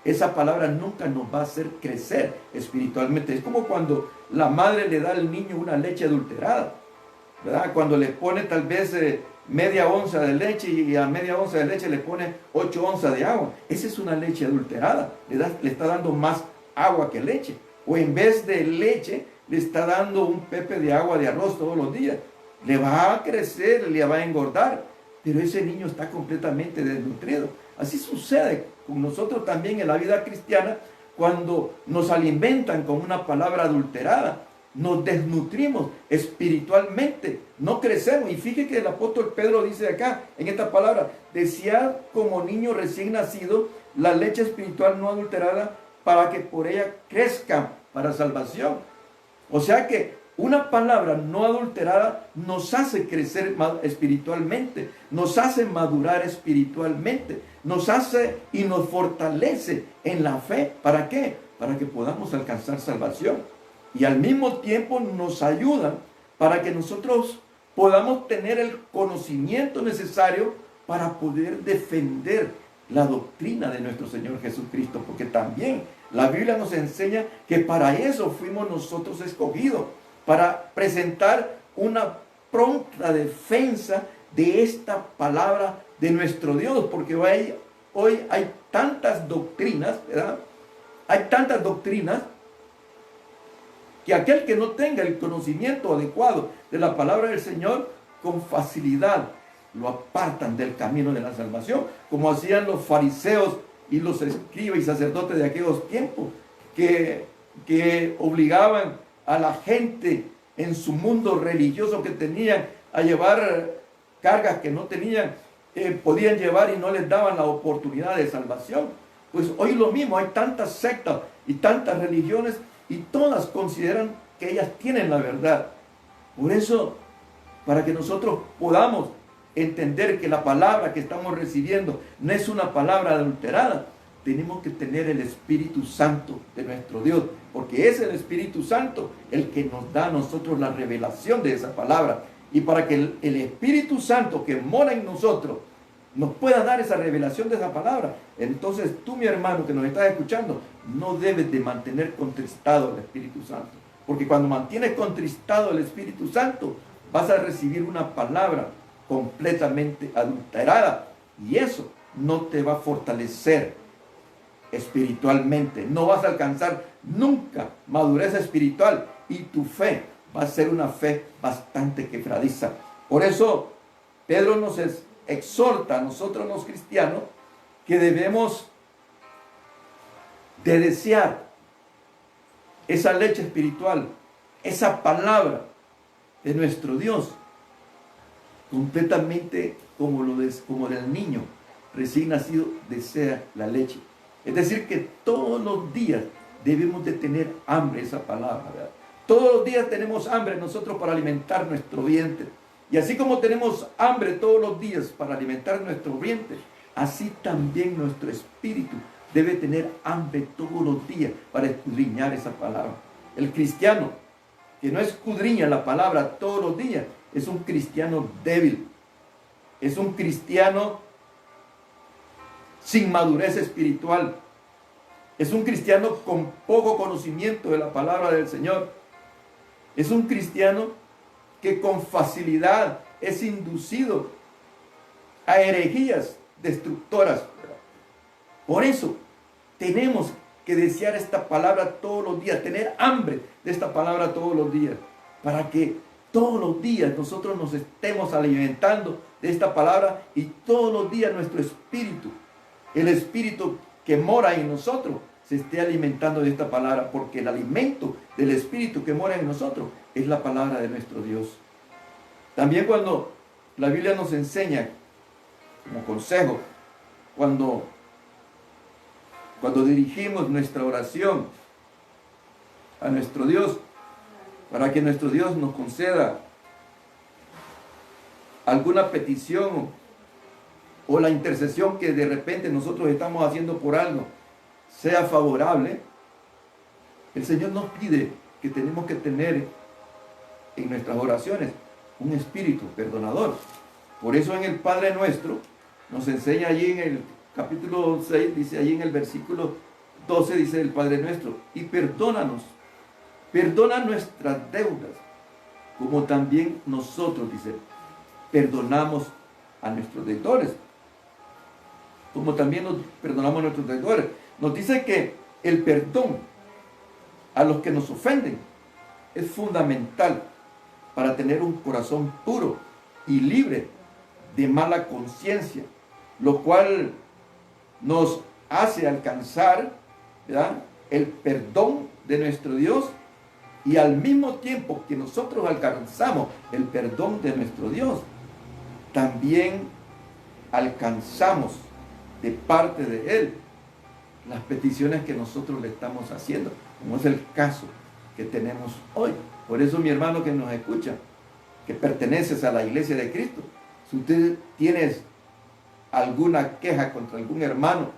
Esa palabra nunca nos va a hacer crecer espiritualmente. Es como cuando la madre le da al niño una leche adulterada, ¿verdad? Cuando le pone tal vez media onza de leche y a media onza de leche le pone 8 onzas de agua. Esa es una leche adulterada. Le está dando más agua que leche. O en vez de leche, le está dando un pepe de agua de arroz todos los días. Le va a crecer, le va a engordar, pero ese niño está completamente desnutrido. Así sucede con nosotros también en la vida cristiana. Cuando nos alimentan con una palabra adulterada, nos desnutrimos espiritualmente, no crecemos. Y fíjate que el apóstol Pedro dice acá, en esta palabra, desead como niño recién nacido la leche espiritual no adulterada, para que por ella crezcan para salvación. O sea que una palabra no adulterada nos hace crecer espiritualmente, nos hace madurar espiritualmente, nos hace y nos fortalece en la fe. ¿Para qué? Para que podamos alcanzar salvación. Y al mismo tiempo nos ayudan para que nosotros podamos tener el conocimiento necesario para poder defender la doctrina de nuestro Señor Jesucristo. Porque también la Biblia nos enseña que para eso fuimos nosotros escogidos, para presentar una pronta defensa de esta palabra de nuestro Dios. Porque hoy hay tantas doctrinas, ¿verdad? Hay tantas doctrinas que aquel que no tenga el conocimiento adecuado de la palabra del Señor, con facilidad lo apartan del camino de la salvación, como hacían los fariseos y los escribas y sacerdotes de aquellos tiempos, que obligaban a la gente en su mundo religioso que tenían a llevar cargas que no tenían, podían llevar, y no les daban la oportunidad de salvación. Pues hoy lo mismo, hay tantas sectas y tantas religiones, y todas consideran que ellas tienen la verdad. Por eso, para que nosotros podamos entender que la palabra que estamos recibiendo no es una palabra adulterada, tenemos que tener el Espíritu Santo de nuestro Dios, porque es el Espíritu Santo el que nos da a nosotros la revelación de esa palabra. Y para que el Espíritu Santo que mora en nosotros nos pueda dar esa revelación de esa palabra, entonces tú, mi hermano que nos estás escuchando, no debes de mantener contristado el Espíritu Santo. Porque cuando mantienes contristado el Espíritu Santo, vas a recibir una palabra completamente adulterada, y eso no te va a fortalecer espiritualmente. No vas a alcanzar nunca madurez espiritual y tu fe va a ser una fe bastante quebradiza. Por eso Pedro nos exhorta a nosotros los cristianos que debemos de desear esa leche espiritual, esa palabra de nuestro Dios, completamente como del niño recién nacido desea la leche. Es decir, que todos los días debemos de tener hambre esa palabra, ¿verdad? Todos los días tenemos hambre nosotros para alimentar nuestro vientre. Y así como tenemos hambre todos los días para alimentar nuestro vientre, así también nuestro espíritu debe tener hambre todos los días para escudriñar esa palabra. El cristiano que no escudriña la palabra todos los días es un cristiano débil. Es un cristiano sin madurez espiritual. Es un cristiano con poco conocimiento de la palabra del Señor. Es un cristiano que con facilidad es inducido a herejías destructoras. Por eso tenemos que desear esta palabra todos los días, tener hambre de esta palabra todos los días, para que todos los días nosotros nos estemos alimentando de esta palabra y todos los días nuestro espíritu, el espíritu que mora en nosotros, se esté alimentando de esta palabra, porque el alimento del espíritu que mora en nosotros es la palabra de nuestro Dios. También cuando la Biblia nos enseña como consejo, cuando dirigimos nuestra oración a nuestro Dios, para que nuestro Dios nos conceda alguna petición o la intercesión que de repente nosotros estamos haciendo por algo sea favorable, el Señor nos pide que tenemos que tener en nuestras oraciones un espíritu perdonador. Por eso en el Padre Nuestro nos enseña allí en el capítulo 6, dice allí en el versículo 12, dice el Padre Nuestro: y perdónanos, perdona nuestras deudas, como también nosotros, dice, perdonamos a nuestros deudores. Como también nos perdonamos a nuestros deudores. Nos dice que el perdón a los que nos ofenden es fundamental para tener un corazón puro y libre de mala conciencia, lo cual nos hace alcanzar, ¿verdad?, el perdón de nuestro Dios, y al mismo tiempo que nosotros alcanzamos el perdón de nuestro Dios, también alcanzamos de parte de Él las peticiones que nosotros le estamos haciendo, como es el caso que tenemos hoy. Por eso, mi hermano que nos escucha, que perteneces a la iglesia de Cristo, si usted tienes alguna queja contra algún hermano,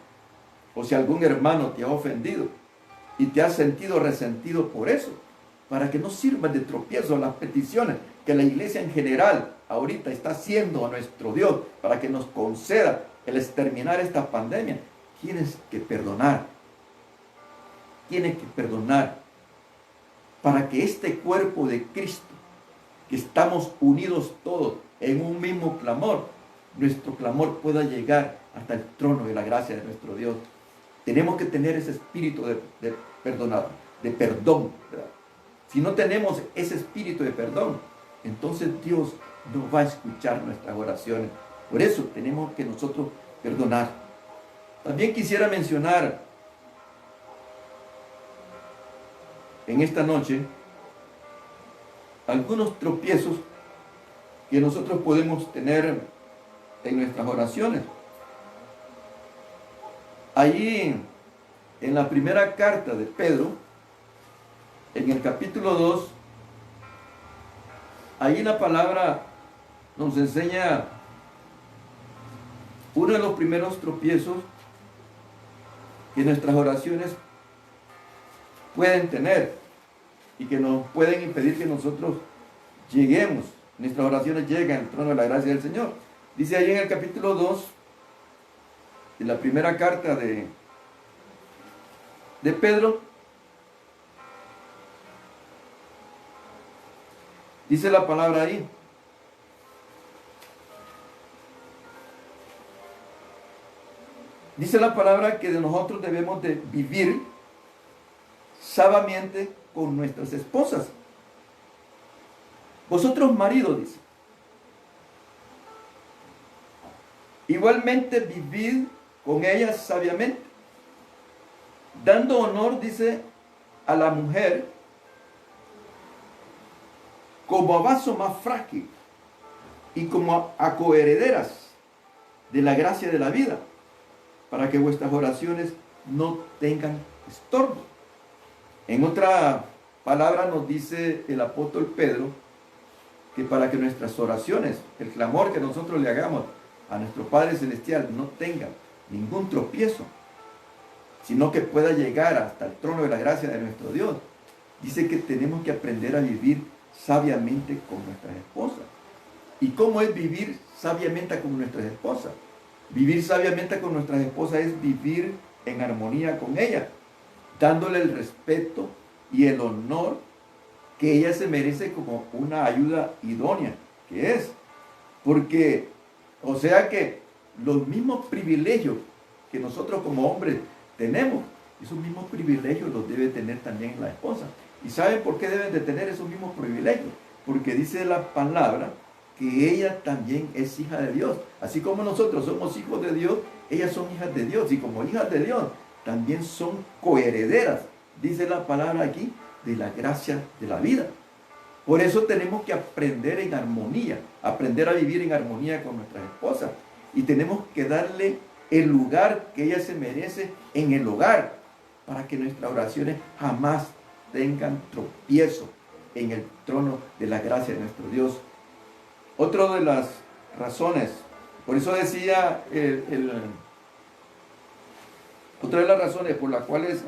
o si algún hermano te ha ofendido y te has sentido resentido por eso, para que no sirvan de tropiezo a las peticiones que la iglesia en general ahorita está haciendo a nuestro Dios, para que nos conceda el exterminar esta pandemia, tienes que perdonar. Tienes que perdonar para que este cuerpo de Cristo, que estamos unidos todos en un mismo clamor, nuestro clamor pueda llegar hasta el trono de la gracia de nuestro Dios. Tenemos que tener ese espíritu de perdón, ¿verdad? Si no tenemos ese espíritu de perdón, entonces Dios no va a escuchar nuestras oraciones. Por eso tenemos que nosotros perdonar. También quisiera mencionar en esta noche algunos tropiezos que nosotros podemos tener en nuestras oraciones. Allí en la primera carta de Pedro, en el capítulo 2, ahí la palabra nos enseña uno de los primeros tropiezos que nuestras oraciones pueden tener y que nos pueden impedir que nosotros lleguemos, nuestras oraciones lleguen al trono de la gracia del Señor. Dice ahí en el capítulo 2 de la primera carta de Pedro, dice la palabra ahí: Dice la palabra que de nosotros debemos de vivir sabiamente con nuestras esposas. Vosotros maridos, dice, igualmente vivid con ellas sabiamente, dando honor, dice, a la mujer como a vaso más frágil y como a coherederas de la gracia de la vida, para que vuestras oraciones no tengan estorbo. En otra palabra nos dice el apóstol Pedro que para que nuestras oraciones, el clamor que nosotros le hagamos a nuestro Padre Celestial no tenga ningún tropiezo, sino que pueda llegar hasta el trono de la gracia de nuestro Dios. Dice que tenemos que aprender a vivir sabiamente con nuestras esposas. ¿Y cómo es vivir sabiamente con nuestras esposas? Vivir sabiamente con nuestras esposas es vivir en armonía con ellas, dándole el respeto y el honor que ella se merece como una ayuda idónea, que es. Porque, o sea que los mismos privilegios que nosotros como hombres tenemos, esos mismos privilegios los debe tener también la esposa. ¿Y saben por qué deben de tener esos mismos privilegios? Porque dice la palabra que ella también es hija de Dios. Así como nosotros somos hijos de Dios, ellas son hijas de Dios. Y como hijas de Dios, también son coherederas, dice la palabra aquí, de la gracia de la vida. Por eso tenemos que aprender en armonía, aprender a vivir en armonía con nuestras esposas. Y tenemos que darle el lugar que ella se merece en el hogar, para que nuestras oraciones jamás tengan tropiezo en el trono de la gracia de nuestro Dios. Otra de las razones, por eso decía, otra de las razones por las cuales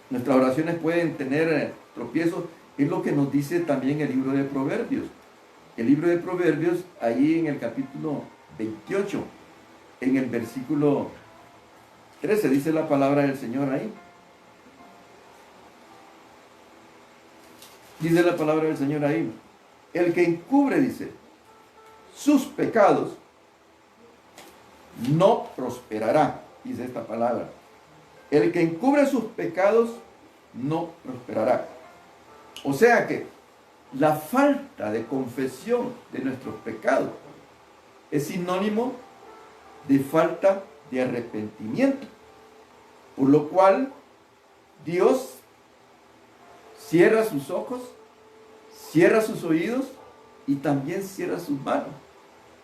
nuestras oraciones pueden tener tropiezos, es lo que nos dice también el libro de Proverbios. El libro de Proverbios, ahí en el capítulo 28, en el versículo 13, dice la palabra del Señor ahí. Dice la palabra del Señor ahí. El que encubre, dice, sus pecados, no prosperará, dice esta palabra. El que encubre sus pecados, no prosperará. O sea que la falta de confesión de nuestros pecados es sinónimo de falta de arrepentimiento. Por lo cual, Dios cierra sus ojos, cierra sus oídos y también cierra sus manos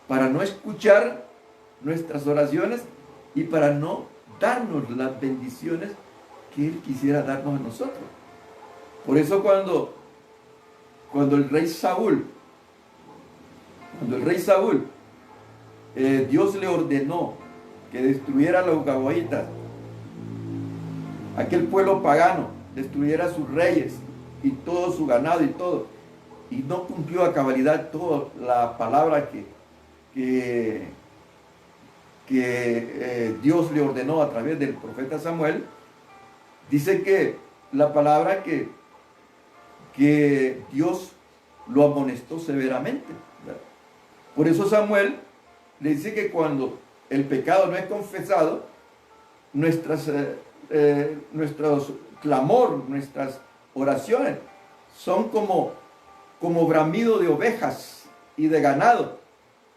para no escuchar nuestras oraciones y para no darnos las bendiciones que Él quisiera darnos a nosotros. Por eso cuando el rey Saúl, Dios le ordenó que destruyera a los gabaonitas, aquel pueblo pagano, destruyera a sus reyes y todo su ganado y todo, y no cumplió a cabalidad toda la palabra que Dios le ordenó a través del profeta Samuel. Dice que la palabra que Dios lo amonestó severamente, ¿verdad? Por eso Samuel le dice que cuando el pecado no es confesado, nuestros clamor, nuestras oraciones son como bramido de ovejas y de ganado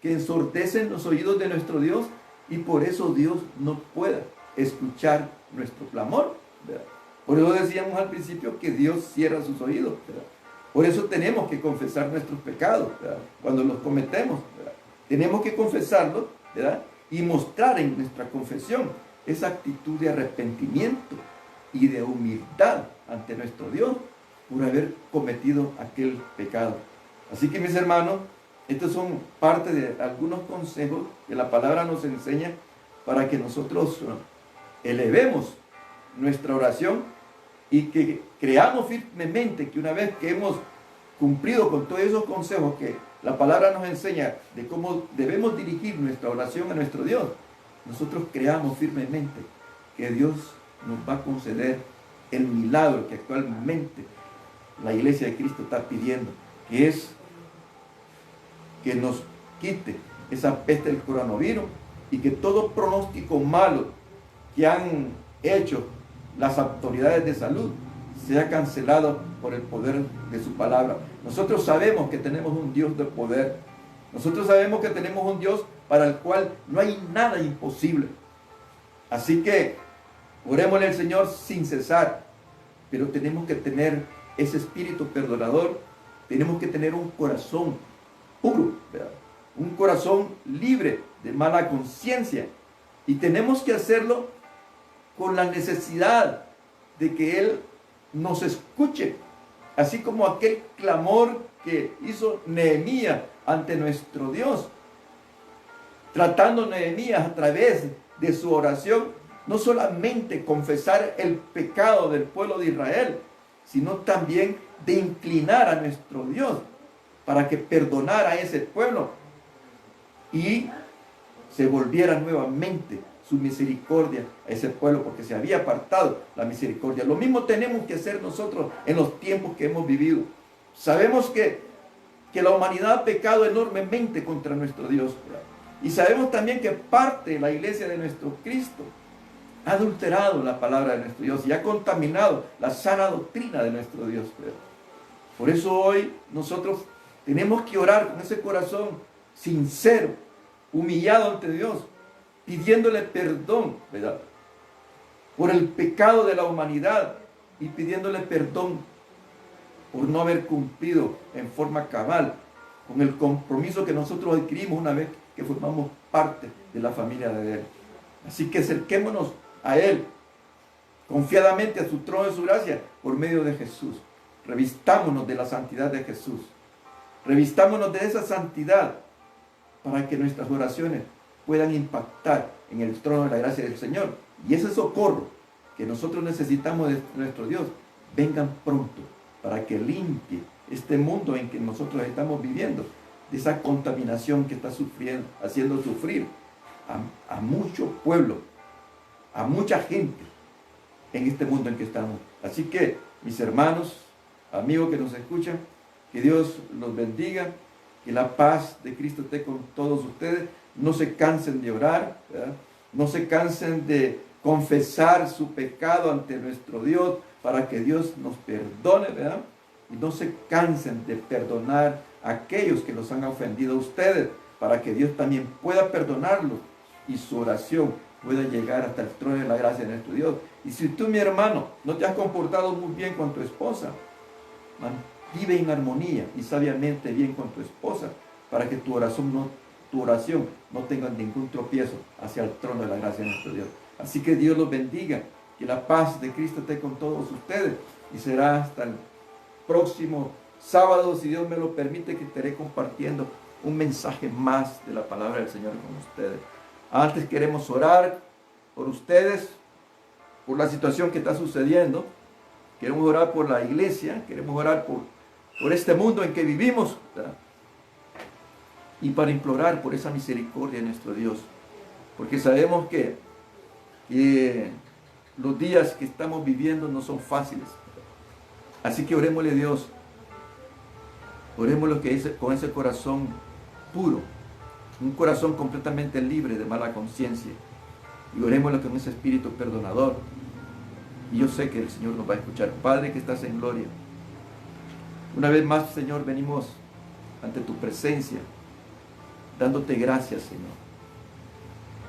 que ensordecen los oídos de nuestro Dios, y por eso Dios no puede escuchar nuestro clamor, ¿verdad? Por eso decíamos al principio que Dios cierra sus oídos, ¿verdad? Por eso tenemos que confesar nuestros pecados, ¿verdad? Cuando los cometemos, ¿verdad? Tenemos que confesarlos, ¿verdad? Y mostrar en nuestra confesión esa actitud de arrepentimiento y de humildad ante nuestro Dios por haber cometido aquel pecado. Así que, mis hermanos, estos son parte de algunos consejos que la palabra nos enseña para que nosotros elevemos nuestra oración y que creamos firmemente que una vez que hemos cumplido con todos esos consejos que la palabra nos enseña de cómo debemos dirigir nuestra oración a nuestro Dios, nosotros creamos firmemente que Dios nos va a conceder el milagro que actualmente la Iglesia de Cristo está pidiendo, que es que nos quite esa peste del coronavirus y que todo pronóstico malo que han hecho las autoridades de salud sea cancelado por el poder de su palabra. Nosotros sabemos que tenemos un Dios de poder. Nosotros sabemos que tenemos un Dios para el cual no hay nada imposible. Así que orémosle al Señor sin cesar, pero tenemos que tener ese espíritu perdonador, tenemos que tener un corazón puro, ¿verdad? Un corazón libre de mala conciencia, y tenemos que hacerlo con la necesidad de que Él nos escuche, así como aquel clamor que hizo Nehemías ante nuestro Dios, tratando Nehemías a través de su oración, no solamente confesar el pecado del pueblo de Israel, sino también de inclinar a nuestro Dios para que perdonara a ese pueblo y se volviera nuevamente su misericordia a ese pueblo, porque se había apartado la misericordia. Lo mismo tenemos que hacer nosotros en los tiempos que hemos vivido. Sabemos que la humanidad ha pecado enormemente contra nuestro Dios, ¿verdad? Y sabemos también que parte de la iglesia de nuestro Cristo ha adulterado la palabra de nuestro Dios y ha contaminado la sana doctrina de nuestro Dios, ¿verdad? Por eso hoy nosotros tenemos que orar con ese corazón sincero, humillado ante Dios, pidiéndole perdón, ¿verdad?, por el pecado de la humanidad, y pidiéndole perdón por no haber cumplido en forma cabal con el compromiso que nosotros adquirimos una vez que formamos parte de la familia de Él. Así que acerquémonos a Él confiadamente, a su trono de su gracia, por medio de Jesús. Revistámonos de la santidad de Jesús. Revistámonos de esa santidad para que nuestras oraciones puedan impactar en el trono de la gracia del Señor. Y ese socorro que nosotros necesitamos de nuestro Dios vengan pronto, para que limpie este mundo en que nosotros estamos viviendo de esa contaminación que está haciendo sufrir a mucho pueblo, a mucha gente en este mundo en que estamos. Así que, mis hermanos, amigos que nos escuchan, que Dios los bendiga, que la paz de Cristo esté con todos ustedes. No se cansen de orar, ¿verdad? No se cansen de confesar su pecado ante nuestro Dios para que Dios nos perdone, ¿verdad? Y no se cansen de perdonar a aquellos que los han ofendido a ustedes, para que Dios también pueda perdonarlos y su oración pueda llegar hasta el trono de la gracia de nuestro Dios. Y si tú, mi hermano, no te has comportado muy bien con tu esposa, vive en armonía y sabiamente bien con tu esposa, para que tu oración no tenga ningún tropiezo hacia el trono de la gracia de nuestro Dios. Así que Dios los bendiga, que la paz de Cristo esté con todos ustedes, y será hasta el próximo sábado, si Dios me lo permite, que estaré compartiendo un mensaje más de la palabra del Señor con ustedes. Antes queremos orar por ustedes, por la situación que está sucediendo. Queremos orar por la iglesia, queremos orar por este mundo en que vivimos, ¿verdad? Y para implorar por esa misericordia de nuestro Dios, porque sabemos que los días que estamos viviendo no son fáciles. Así que orémosle a Dios, orémosle con ese corazón puro, un corazón completamente libre de mala conciencia, y orémosle con ese espíritu perdonador. Y yo sé que el Señor nos va a escuchar. Padre que estás en gloria, una vez más, Señor, venimos ante tu presencia, dándote gracias, Señor.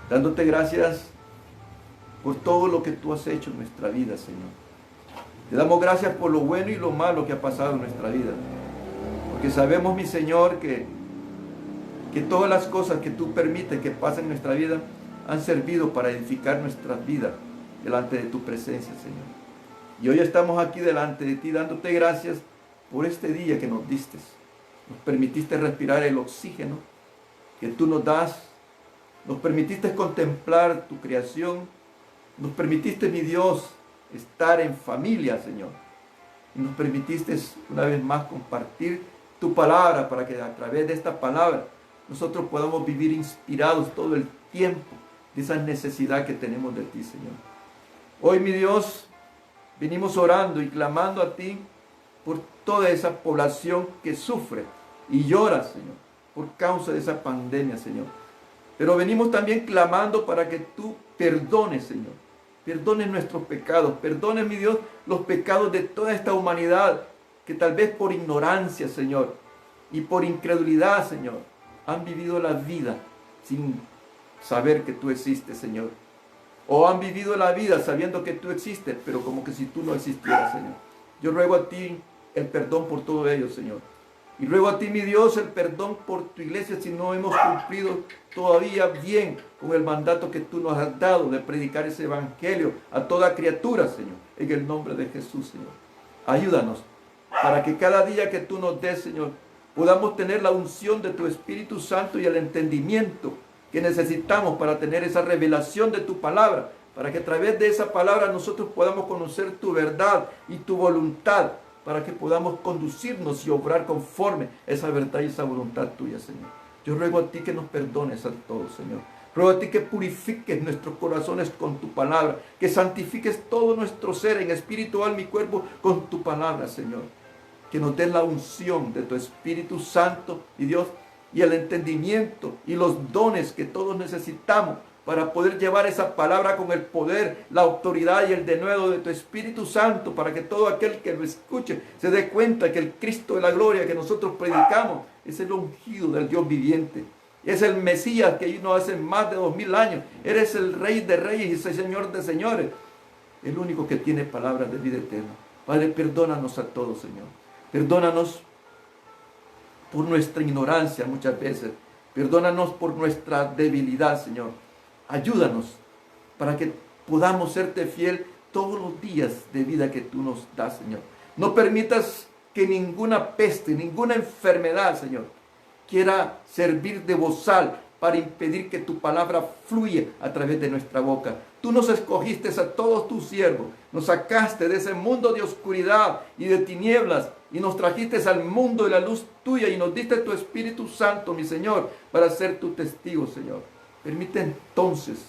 Dándote gracias por todo lo que tú has hecho en nuestra vida, Señor. Te damos gracias por lo bueno y lo malo que ha pasado en nuestra vida. Porque sabemos, mi Señor, que todas las cosas que tú permites que pasen en nuestra vida han servido para edificar nuestras vidas delante de tu presencia, Señor. Y hoy estamos aquí delante de ti dándote gracias por este día que nos diste. Nos permitiste respirar el oxígeno que tú nos das. Nos permitiste contemplar tu creación. Nos permitiste, mi Dios, estar en familia, Señor. Y nos permitiste una vez más compartir tu palabra, para que a través de esta palabra nosotros podamos vivir inspirados todo el tiempo de esa necesidad que tenemos de ti, Señor. Hoy, mi Dios, venimos orando y clamando a ti por toda esa población que sufre y llora, Señor, por causa de esa pandemia, Señor. Pero venimos también clamando para que tú perdones, Señor. Perdones nuestros pecados. Perdones, mi Dios, los pecados de toda esta humanidad que tal vez por ignorancia, Señor, y por incredulidad, Señor, han vivido la vida sin saber que tú existes, Señor. O han vivido la vida sabiendo que tú existes, pero como que si tú no existieras, Señor. Yo ruego a ti el perdón por todo ello, Señor. Y ruego a ti, mi Dios, el perdón por tu iglesia si no hemos cumplido todavía bien con el mandato que tú nos has dado de predicar ese evangelio a toda criatura, Señor. En el nombre de Jesús, Señor. Ayúdanos para que cada día que tú nos des, Señor, podamos tener la unción de tu Espíritu Santo y el entendimiento que necesitamos para tener esa revelación de tu palabra, para que a través de esa palabra nosotros podamos conocer tu verdad y tu voluntad, para que podamos conducirnos y obrar conforme esa verdad y esa voluntad tuya, Señor. Yo ruego a ti que nos perdones a todos, Señor. Ruego a ti que purifiques nuestros corazones con tu palabra, que santifiques todo nuestro ser en espíritu, alma y cuerpo con tu palabra, Señor. Que nos des la unción de tu Espíritu Santo y Dios, y el entendimiento y los dones que todos necesitamos para poder llevar esa palabra con el poder, la autoridad y el denuedo de tu Espíritu Santo, para que todo aquel que lo escuche se dé cuenta que el Cristo de la gloria que nosotros predicamos es el ungido del Dios viviente. Es el Mesías que vino hace más de 2000 años. Eres el Rey de reyes y el Señor de señores. El único que tiene palabras de vida eterna. Padre, perdónanos a todos, Señor. Perdónanos por nuestra ignorancia muchas veces. Perdónanos por nuestra debilidad, Señor. Ayúdanos para que podamos serte fiel todos los días de vida que tú nos das, Señor. No permitas que ninguna peste, ninguna enfermedad, Señor, quiera servir de bozal para impedir que tu palabra fluya a través de nuestra boca. Tú nos escogiste a todos tus siervos, nos sacaste de ese mundo de oscuridad y de tinieblas y nos trajiste al mundo de la luz tuya y nos diste tu Espíritu Santo, mi Señor, para ser tu testigo, Señor. Permite entonces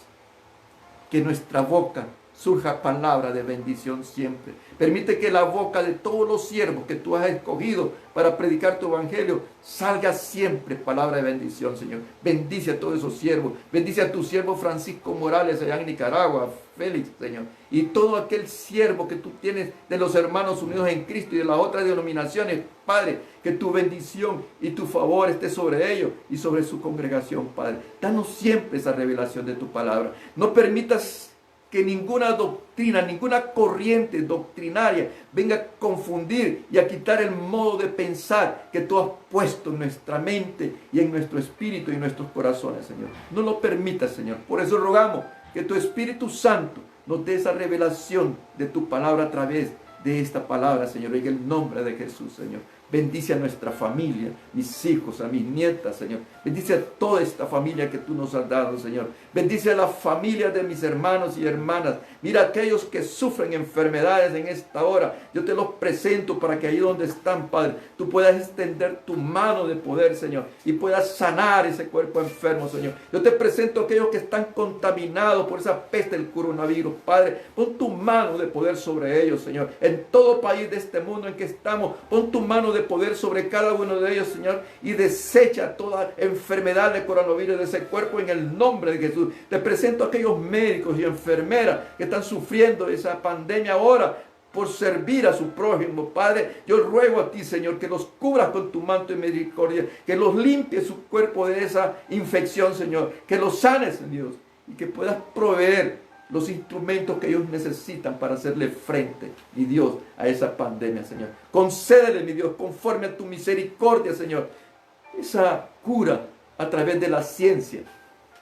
que nuestra boca surja palabra de bendición siempre. Permite que la boca de todos los siervos que tú has escogido para predicar tu evangelio salga siempre palabra de bendición, Señor. Bendice a todos esos siervos. Bendice a tu siervo Francisco Morales allá en Nicaragua, Félix, Señor. Y todo aquel siervo que tú tienes de los hermanos unidos en Cristo y de las otras denominaciones, Padre, que tu bendición y tu favor esté sobre ellos y sobre su congregación, Padre. Danos siempre esa revelación de tu palabra. No permitas que ninguna doctrina, ninguna corriente doctrinaria venga a confundir y a quitar el modo de pensar que tú has puesto en nuestra mente y en nuestro espíritu y en nuestros corazones, Señor. No lo permitas, Señor. Por eso rogamos que tu Espíritu Santo nos dé esa revelación de tu palabra a través de esta palabra, Señor, en el nombre de Jesús, Señor. Bendice a nuestra familia, mis hijos, a mis nietas, Señor. Bendice a toda esta familia que tú nos has dado, Señor. Bendice a la familia de mis hermanos y hermanas. Mira a aquellos que sufren enfermedades en esta hora. Yo te los presento para que ahí donde están, Padre, tú puedas extender tu mano de poder, Señor, y puedas sanar ese cuerpo enfermo, Señor. Yo te presento a aquellos que están contaminados por esa peste del coronavirus, Padre. Pon tu mano de poder sobre ellos, Señor. En todo país de este mundo en que estamos, pon tu mano de poder sobre cada uno de ellos, Señor, y desecha toda enfermedad de coronavirus de ese cuerpo en el nombre de Jesús. Te presento a aquellos médicos y enfermeras que están sufriendo esa pandemia ahora por servir a su prójimo, Padre. Yo ruego a ti, Señor, que los cubras con tu manto de misericordia, que los limpies su cuerpo de esa infección, Señor, que los sanes, Dios, y que puedas proveer los instrumentos que ellos necesitan para hacerle frente, mi Dios, a esa pandemia, Señor. Concédele, mi Dios, conforme a tu misericordia, Señor, esa cura a través de la ciencia,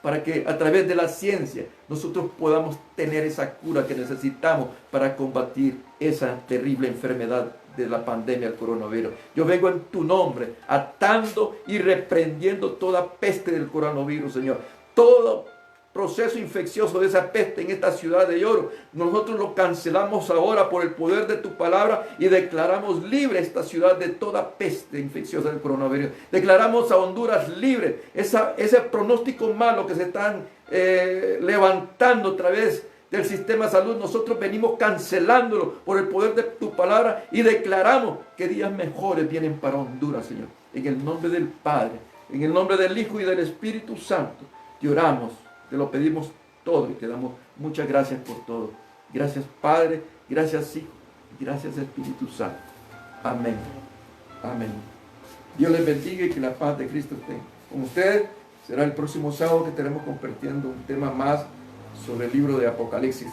para que a través de la ciencia nosotros podamos tener esa cura que necesitamos para combatir esa terrible enfermedad de la pandemia del coronavirus. Yo vengo en tu nombre, atando y reprendiendo toda peste del coronavirus, Señor. Todo proceso infeccioso de esa peste en esta ciudad de Oro, nosotros lo cancelamos ahora por el poder de tu palabra y declaramos libre esta ciudad de toda peste infecciosa del coronavirus. Declaramos a Honduras libre. Ese pronóstico malo que se están levantando a través del sistema de salud, nosotros venimos cancelándolo por el poder de tu palabra y declaramos que días mejores vienen para Honduras, Señor. En el nombre del Padre, en el nombre del Hijo y del Espíritu Santo. Te oramos, te lo pedimos todo y te damos muchas gracias por todo. Gracias Padre, gracias Hijo, gracias Espíritu Santo. Amén. Amén. Dios les bendiga y que la paz de Cristo esté con ustedes. Será el próximo sábado que estaremos compartiendo un tema más sobre el libro de Apocalipsis.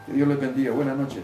Que Dios les bendiga. Buenas noches.